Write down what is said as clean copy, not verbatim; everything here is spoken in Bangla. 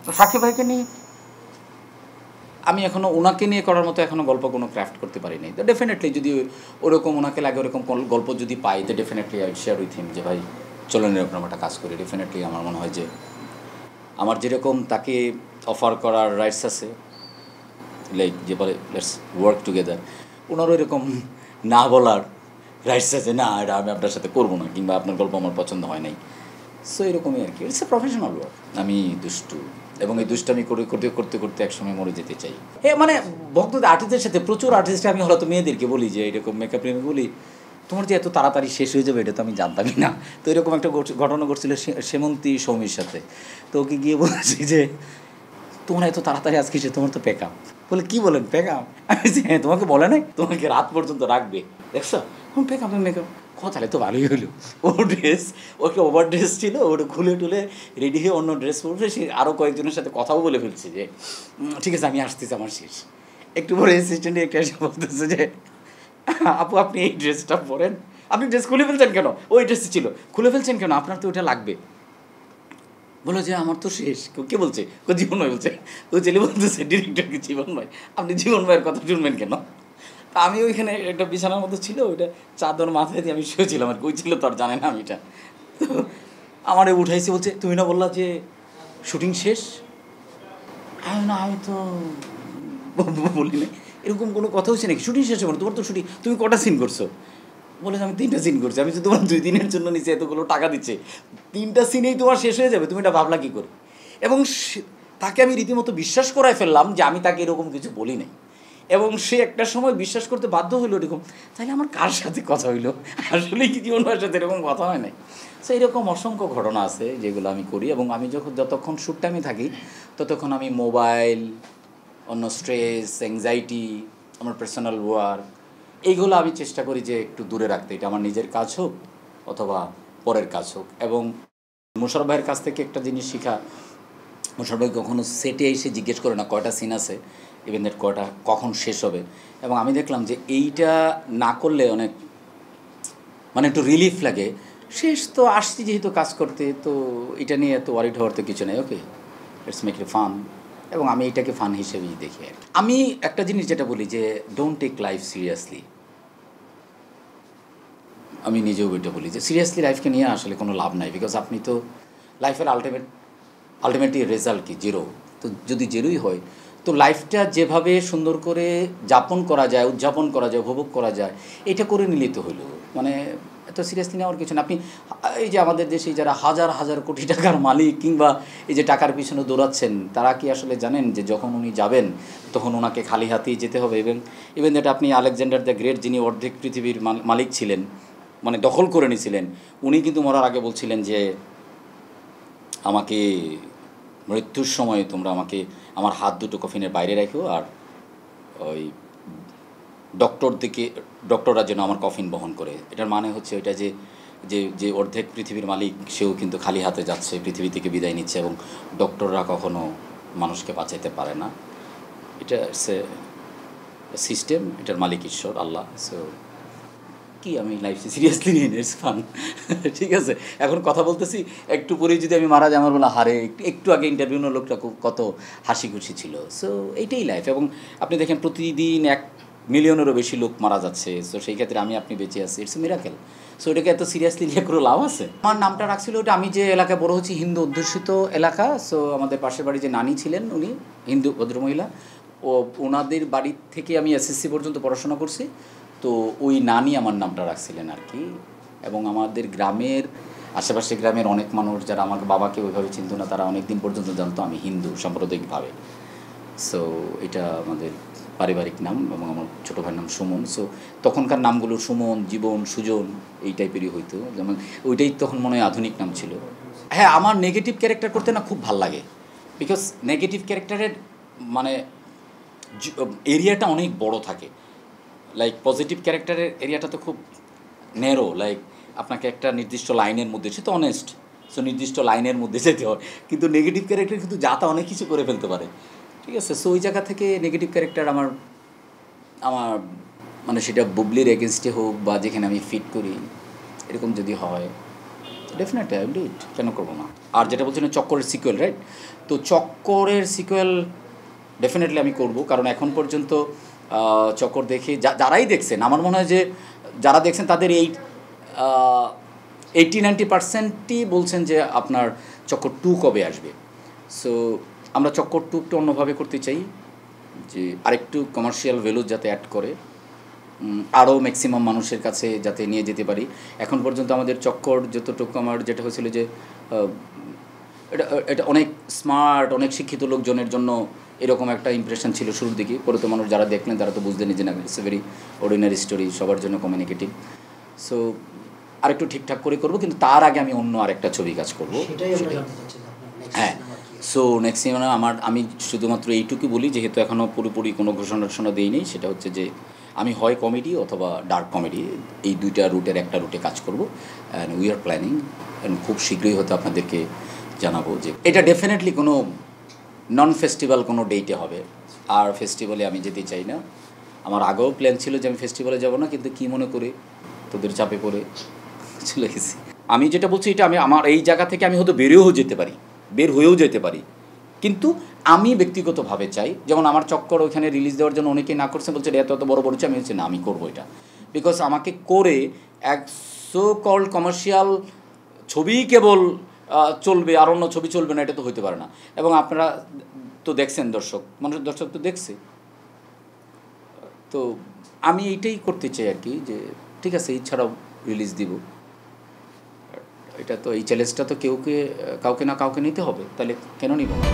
তো সাকিব ভাইকে নিয়ে আমি এখনও ওনাকে নিয়ে করার মতো এখনও গল্প কোনো ক্রাফট করতে পারি নাই। তো ডেফিনেটলি যদি ওরকম ওনাকে লাগে ওরকম গল্প যদি পাই, তো definitely I share with him যে ভাই চলেন এরকম একটা কাজ করি। ডেফিনেটলি আমার মনে হয় যে আমার যেরকম তাকে অফার করার রাইটস আছে, লাইক যে বলে লেটস ওয়ার্ক টুগেদার, ওনারও এরকম না বলার রাইটস আছে, না এটা আমি আপনার সাথে করবো না, কিংবা আপনার গল্প আমার পছন্দ হয় নাই। সো এরকমই আর কি, ইটস এ প্রফেশনাল ওয়ার্ক। আমি দুষ্টু, এবং এই দুষ্টামি করতে করতে করতে একসময় মরে যেতে চাই। মানে ভক্তদের আর্টিস্টদের সাথে প্রচুর আর্টিস্টকে আমি হয়তো মেয়েদেরকে বলি যে এরকম মেকআপ প্রেমী বলি, তোমার যে এত তাড়াতাড়ি শেষ হয়ে যাবে এটা তো আমি জানতামই না। তো এরকম একটা ঘটনা ঘটছিল সেমন্তী সৌমির সাথে। তো ওকে গিয়ে বলছি যে তোমার এত তাড়াতাড়ি আজকে সে, তোমার তো প্যাকআপ। বলে কী বলেন প্যাকআপ? আমি হ্যাঁ, তোমাকে বলে নাই তোমাকে রাত পর্যন্ত রাখবে, দেখছো প্যাকআপ মেকআপ। তাহলে তো ভালোই হলো। ও ড্রেস, ওকে ওভার ড্রেস ছিল, ওটা খুলে টুলে রেডি হয়ে অন্য ড্রেস পরবে। সে আরও কয়েকজনের সাথে কথাও বলে ফেলছে যে ঠিক আছে আমি আসতেছি, আমার শেষ। একটু পরে অ্যাসিস্ট্যান্টে একটা এসে বলতেছে যে আপু আপনি এই ড্রেসটা পরেন, আপনি ড্রেস খুলে ফেলছেন কেন? ওই ড্রেসই ছিল, খুলে ফেলছেন কেন? আপনার তো ওটা লাগবে। বলো যে আমার তো শেষ। কে বলছে? জীবন ভাই বলছে। ও ছেলে বলতেছে ডিরেক্টরকে, জীবন ভাই আপনি জীবন ভাইয়ের কথা শুনবেন কেন? তা আমি ওইখানে একটা বিছানার মতো ছিল, ওইটা চাদর মাথায় দিয়ে আমি শুয়েছিলাম আর কি। ওই ছিল তো আর জানে না আমি এটা। তো আমারে উঠাইছে, বলছে তুমি না বললা যে শুটিং শেষ? আমি তো বলি নাই, এরকম কোনো কথা হচ্ছে নাকি? শুটিং শেষ হবে, তোমার তো শুটিং, তুমি কটা সিন করছো? বলে আমি 3টা সিন করছি। আমি তো তোমার 2 দিনের জন্য নিচে এতগুলো টাকা দিচ্ছে, 3টা সিনেই তোমার শেষ হয়ে যাবে, তুমি এটা ভাবলা কী করে? এবং তাকে আমি রীতিমতো বিশ্বাস করায় ফেললাম যে আমি তাকে এরকম কিছু বলি নাই, এবং সে একটা সময় বিশ্বাস করতে বাধ্য হইলো এরকম। তাহলে আমার কার সাথে কথা হইলো? আসলেই কি জীবন ভাইয়ের সাথে এরকম কথা হয় নাই? সো এরকম অসংখ্য ঘটনা আছে যেগুলো আমি করি। এবং আমি যতক্ষণ শ্যুট টাইমে থাকি ততক্ষণ আমি মোবাইল, অন্য স্ট্রেস, অ্যাংজাইটি, আমার পার্সোনাল ওয়ার্ক, এইগুলো আমি চেষ্টা করি যে একটু দূরে রাখতে। এটা আমার নিজের কাজ হোক অথবা পরের কাজ হোক। এবং মোশাররফ ভাইয়ের কাছ থেকে একটা জিনিস শিখা, মোশাররফ ভাই কখনো সেটে এসে জিজ্ঞেস করে না কয়টা সিন আছে, ইভেন দ্যাট কয়টা কখন শেষ হবে। এবং আমি দেখলাম যে এইটা না করলে অনেক একটু রিলিফ লাগে। শেষ তো আসছি যেহেতু কাজ করতে, তো এটা নিয়ে এত ওয়ারিড হওয়ার তো কিছু নেই। ওকে, লেটস মেক ইট ফান। এবং আমি এটাকে ফান হিসেবেই দেখি আর কি। আমি একটা জিনিস যেটা বলি যে ডোন্ট টেক লাইফ সিরিয়াসলি। আমি নিজেও এটা বলি যে সিরিয়াসলি লাইফকে নিয়ে আসলে কোনো লাভ নাই। বিকজ আপনি তো লাইফের আলটিমেটলি রেজাল্ট কি? জিরো। তো যদি জিরোই হয়, তো লাইফটা যেভাবে সুন্দর করে যাপন করা যায়, উদযাপন করা যায়, উপভোগ করা যায়, এটা করে নিলেই তো হলো। এত সিরিয়াসলি নেওয়ার কিছু না। আপনি এই যে আমাদের দেশে যারা হাজার হাজার কোটি টাকার মালিক কিংবা এই যে টাকার পিছনে দৌড়াচ্ছেন, তারা কি আসলে জানেন যে যখন উনি যাবেন তখন ওনাকে খালি হাতেই যেতে হবে? ইভেন দ্যাট আপনি আলেকজান্ডার দ্য গ্রেট, যিনি অর্ধেক পৃথিবীর মালিক ছিলেন, দখল করে নিয়েছিলেন, উনি কিন্তু মরার আগে বলছিলেন যে আমাকে মৃত্যুর সময় তোমরা আমাকে আমার হাত দুটো কফিনের বাইরে রাখো, আর ওই ডক্টররা যেন আমার কফিন বহন করে। এটার মানে হচ্ছে ওইটা যে যে যে অর্ধেক পৃথিবীর মালিক, সেও কিন্তু খালি হাতে যাচ্ছে, পৃথিবী থেকে বিদায় নিচ্ছে, এবং ডক্টররা কখনো মানুষকে বাঁচাইতে পারে না। এটা সিস্টেম, এটার মালিক ঈশ্বর, আল্লাহ। সো কি আমি লাইফ সিরিয়াসলি নিয়ে নিই, ইটস ফান। ঠিক আছে, এখন কথা বলতেছি, একটু পরেই যদি আমি মারা যাই আমার বলা হারে, একটু আগে ইন্টারভিউ নেওয়ার লোকটা কত হাসি খুশি ছিল। সো এইটাই লাইফ। এবং আপনি দেখেন প্রতিদিন 1 মিলিয়নেরও বেশি লোক মারা যাচ্ছে। সো সেই ক্ষেত্রে আপনি বেঁচে আছি, ইটস এ মিরাকেল। সো এটাকে এত সিরিয়াসলি নিয়ে কোনো লাভ আছে? আমার নামটা রাখছিল ওটা, আমি যে এলাকায় বড় হচ্ছি হিন্দু অধ্যুষিত এলাকা। সো আমাদের পাশের বাড়ি যে নানি ছিলেন, উনি হিন্দু ভদ্রমহিলা, ওনাদের বাড়ি থেকে আমি এসএসসি পর্যন্ত পড়াশোনা করছি। তো ওই নানি আমার নামটা রাখছিলেন আর কি। এবং আমাদের গ্রামের আশেপাশে গ্রামের অনেক মানুষ যারা আমার বাবাকে ওইভাবে চিনত না, তারা অনেক দিন পর্যন্ত জানতো আমি হিন্দু সাম্প্রদায়িকভাবে। সো এটা আমাদের পারিবারিক নাম, এবং আমার ছোটো ভাইয়ের নাম সুমন। সো তখনকার নামগুলো সুমন, জীবন, সুজন এই টাইপেরই হইতো। যেমন ওইটাই তখন মনে হয় আধুনিক নাম ছিল। হ্যাঁ, আমার নেগেটিভ ক্যারেক্টার করতে না খুব ভাল লাগে। বিকজ নেগেটিভ ক্যারেক্টারের এরিয়াটা অনেক বড় থাকে। লাইক পজিটিভ ক্যারেক্টারের এরিয়াটা তো খুব ন্যারো। লাইক আপনাকে একটা নির্দিষ্ট লাইনের মধ্যে, সে তো অনেস্ট, সো নির্দিষ্ট লাইনের মধ্যে যেতে হয়। কিন্তু নেগেটিভ ক্যারেক্টার কিন্তু যাতা অনেক কিছু করে ফেলতে পারে। ঠিক আছে, সো ওই জায়গা থেকে নেগেটিভ ক্যারেক্টার আমার সেটা বুবলির এগেনস্টে হোক বা যেখানে আমি ফিট করি, এরকম যদি হয় definitely I will do it, কেন করবো না। আর যেটা বলছেন চক্করের সিকুয়েল, রাইট? তো চক্করের সিকুয়েল ডেফিনেটলি আমি করব, কারণ এখন পর্যন্ত চক্কর দেখে যারাই দেখছেন, আমার মনে হয় যে যারা দেখছেন তাদের 80-90% বলছেন যে আপনার চক্কর 2 কবে আসবে। সো আমরা চক্কর 2 একটু অন্যভাবে করতে চাই, যে আরেকটু কমার্শিয়াল ভ্যালু যাতে অ্যাড করে, আরও ম্যাক্সিমাম মানুষের কাছে যাতে নিয়ে যেতে পারি। এখন পর্যন্ত আমাদের চক্কর যতটুকু আমার যেটা হয়েছিল যে এটা এটা অনেক স্মার্ট, অনেক শিক্ষিত লোকজনের জন্য এরকম একটা ইমপ্রেশন ছিল শুরুর দিকে। পরে তো মানুষ যারা দেখলেন তারা তো বুঝতেনি যে না, it's a very ordinary story, সবার জন্য কমিউনিকেটিভ। সো আরেকটু ঠিকঠাক করে করবো, কিন্তু তার আগে আমি অন্য আরেকটা ছবি কাজ করবো। হ্যাঁ, সো নেক্সট সিনেমা আমি শুধুমাত্র এইটুকু বলি, যেহেতু এখনও পুরোপুরি কোনো ঘোষণা দিইনি, সেটা হচ্ছে যে আমি হয় কমেডি অথবা ডার্ক কমেডি, এই দুইটা রুটের একটা রুটে কাজ করব। And we are planning, and খুব শীঘ্রই হয়তো আপনাদেরকে জানাবো যে এটা ডেফিনেটলি কোনো নন ফেস্টিভ্যাল কোনো ডেটে হবে। আর ফেস্টিভ্যালে আমি যেতে চাই না। আমার আগেও প্ল্যান ছিল যে আমি ফেস্টিভ্যালে যাব না, কিন্তু কী মনে করে তোদের চাপে পড়ে চলে গেছি। আমি যেটা বলছি, এটা আমার এই জায়গা থেকে আমি হয়তো বের হয়েও যেতে পারি, কিন্তু আমি ব্যক্তিগতভাবে চাই, যেমন আমার চক্কর ওইখানে রিলিজ দেওয়ার জন্য অনেকেই না করছে, বলছে এত বড় হচ্ছে, আমি হচ্ছে না, আমি করবো এটা। বিকজ আমাকে করে এক সো কল্ড কমার্শিয়াল ছবিই কেবল চলবে আর অন্য ছবি চলবে না, এটা তো হতে পারে না। এবং আপনারা তো দেখছেন, দর্শক তো দেখছে। তো আমি এইটাই করতে চাই আর কি, যে ঠিক আছে এছাড়াও রিলিজ দিব। এটা তো এই চ্যালেঞ্জটা তো কাউকে না কাউকে নিতে হবে, তাহলে কেন নিব না?